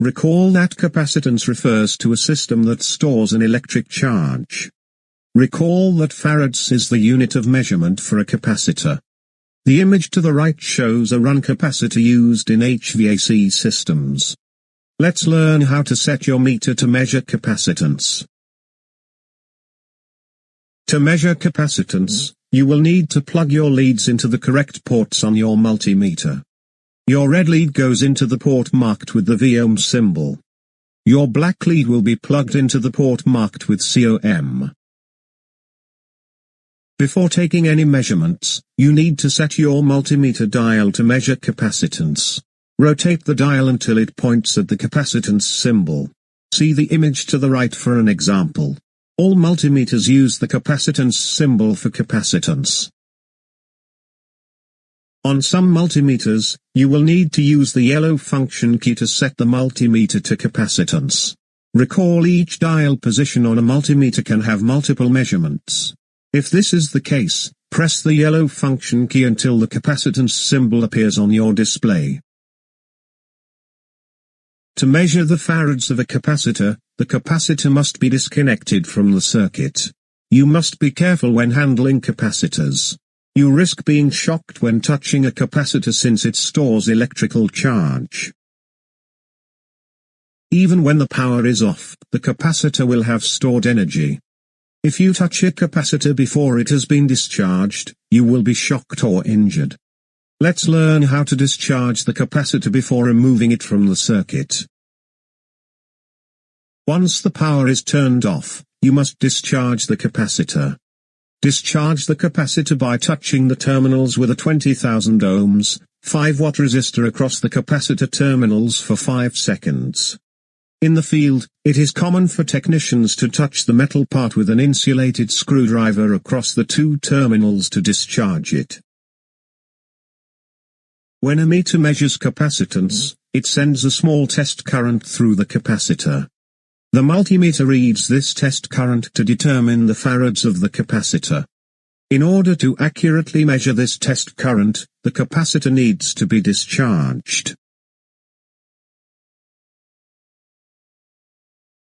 Recall that capacitance refers to a system that stores an electric charge. Recall that farads is the unit of measurement for a capacitor. The image to the right shows a run capacitor used in HVAC systems. Let's learn how to set your meter to measure capacitance. To measure capacitance, you will need to plug your leads into the correct ports on your multimeter. Your red lead goes into the port marked with the V-ohm symbol. Your black lead will be plugged into the port marked with COM. Before taking any measurements, you need to set your multimeter dial to measure capacitance. Rotate the dial until it points at the capacitance symbol. See the image to the right for an example. All multimeters use the capacitance symbol for capacitance. On some multimeters, you will need to use the yellow function key to set the multimeter to capacitance. Recall each dial position on a multimeter can have multiple measurements. If this is the case, press the yellow function key until the capacitance symbol appears on your display. To measure the farads of a capacitor, the capacitor must be disconnected from the circuit. You must be careful when handling capacitors. You risk being shocked when touching a capacitor since it stores electrical charge. Even when the power is off, the capacitor will have stored energy. If you touch a capacitor before it has been discharged, you will be shocked or injured. Let's learn how to discharge the capacitor before removing it from the circuit. Once the power is turned off, you must discharge the capacitor. Discharge the capacitor by touching the terminals with a 20,000 ohms, 5 watt resistor across the capacitor terminals for 5 seconds. In the field, it is common for technicians to touch the metal part with an insulated screwdriver across the 2 terminals to discharge it. When a meter measures capacitance, it sends a small test current through the capacitor. The multimeter reads this test current to determine the farads of the capacitor. In order to accurately measure this test current, the capacitor needs to be discharged.